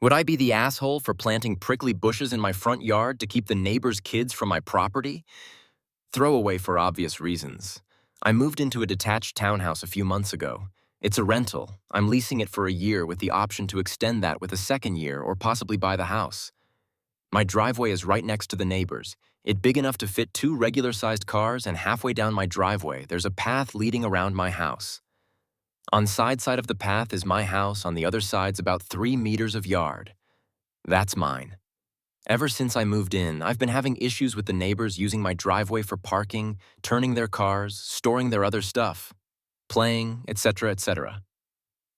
Would I be the asshole for planting prickly bushes in my front yard to keep the neighbor's kids from my property? Throwaway for obvious reasons. I moved into a detached townhouse a few months ago. It's a rental. I'm leasing it for a year with the option to extend that with a second year or possibly buy the house. My driveway is right next to the neighbor's. It's big enough to fit two regular-sized cars, and halfway down my driveway, there's a path leading around my house. On side of the path is my house, on the other side's about 3 meters of yard. That's mine. Ever since I moved in, I've been having issues with the neighbors using my driveway for parking, turning their cars, storing their other stuff, playing, etc., etc.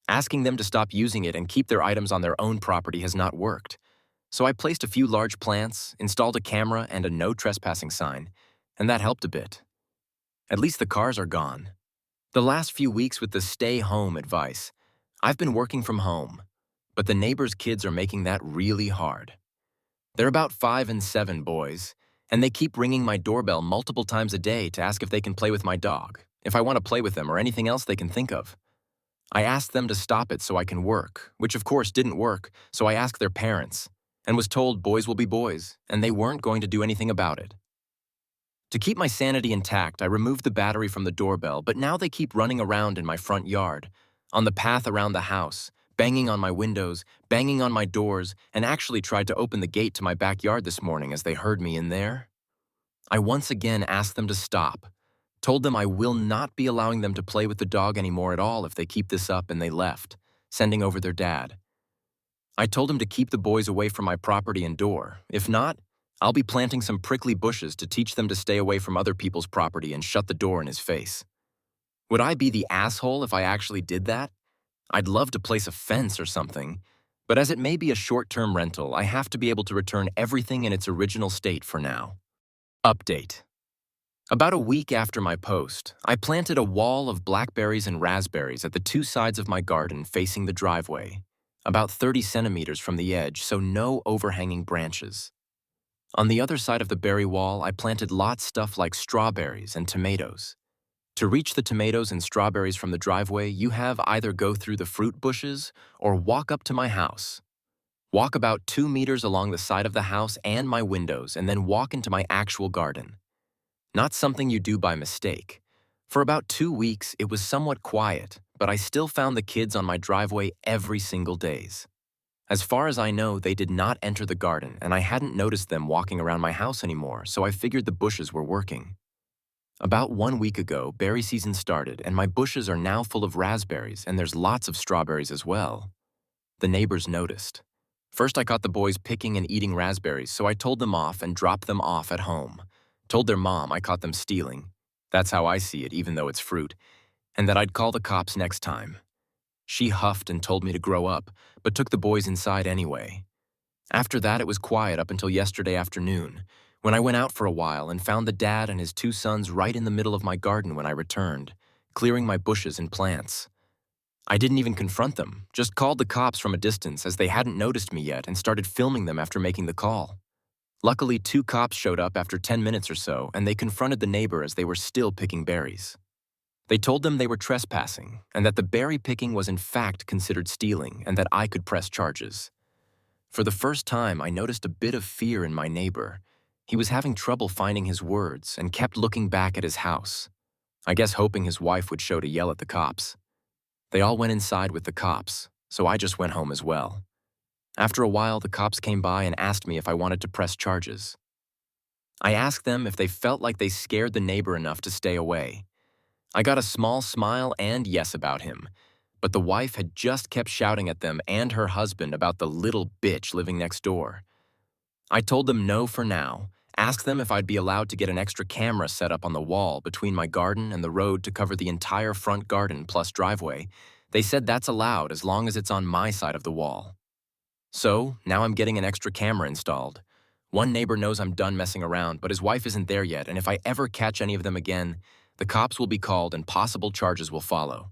Asking them to stop using it and keep their items on their own property has not worked. So I placed a few large plants, installed a camera and a no trespassing sign, and that helped a bit. At least the cars are gone. The last few weeks with the stay home advice, I've been working from home, but the neighbors' kids are making that really hard. They're about 5 and 7 boys, and they keep ringing my doorbell multiple times a day to ask if they can play with my dog, if I want to play with them or anything else they can think of. I asked them to stop it so I can work, which of course didn't work, so I asked their parents, and was told boys will be boys, and they weren't going to do anything about it. To keep my sanity intact, I removed the battery from the doorbell, but now they keep running around in my front yard, on the path around the house, banging on my windows, banging on my doors, and actually tried to open the gate to my backyard this morning as they heard me in there. I once again asked them to stop, told them I will not be allowing them to play with the dog anymore at all if they keep this up, and they left, sending over their dad. I told him to keep the boys away from my property and door. If not, I'll be planting some prickly bushes to teach them to stay away from other people's property and shut the door in his face. Would I be the asshole if I actually did that? I'd love to place a fence or something, but as it may be a short-term rental, I have to be able to return everything in its original state for now. Update. About a week after my post, I planted a wall of blackberries and raspberries at the two sides of my garden facing the driveway, about 30 centimeters from the edge, so no overhanging branches. On the other side of the berry wall, I planted lots stuff like strawberries and tomatoes. To reach the tomatoes and strawberries from the driveway, you have either go through the fruit bushes or walk up to my house. Walk about 2 meters along the side of the house and my windows, and then walk into my actual garden. Not something you do by mistake. For about 2 weeks, it was somewhat quiet, but I still found the kids on my driveway every single day. As far as I know, they did not enter the garden, and I hadn't noticed them walking around my house anymore, so I figured the bushes were working. About 1 week ago, berry season started, and my bushes are now full of raspberries, and there's lots of strawberries as well. The neighbors noticed. First, I caught the boys picking and eating raspberries, so I told them off and dropped them off at home. Told their mom I caught them stealing. That's how I see it, even though it's fruit, and that I'd call the cops next time. She huffed and told me to grow up, but took the boys inside anyway. After that, it was quiet up until yesterday afternoon, when I went out for a while and found the dad and his 2 sons right in the middle of my garden when I returned, clearing my bushes and plants. I didn't even confront them, just called the cops from a distance as they hadn't noticed me yet and started filming them after making the call. Luckily, 2 cops showed up after 10 minutes or so, and they confronted the neighbor as they were still picking berries. They told them they were trespassing, and that the berry picking was in fact considered stealing, and that I could press charges. For the first time, I noticed a bit of fear in my neighbor. He was having trouble finding his words and kept looking back at his house, I guess hoping his wife would show to yell at the cops. They all went inside with the cops, so I just went home as well. After a while, the cops came by and asked me if I wanted to press charges. I asked them if they felt like they scared the neighbor enough to stay away. I got a small smile and yes about him, but the wife had just kept shouting at them and her husband about the little bitch living next door. I told them no for now, asked them if I'd be allowed to get an extra camera set up on the wall between my garden and the road to cover the entire front garden plus driveway. They said that's allowed as long as it's on my side of the wall. So, now I'm getting an extra camera installed. One neighbor knows I'm done messing around, but his wife isn't there yet, and if I ever catch any of them again, the cops will be called and possible charges will follow.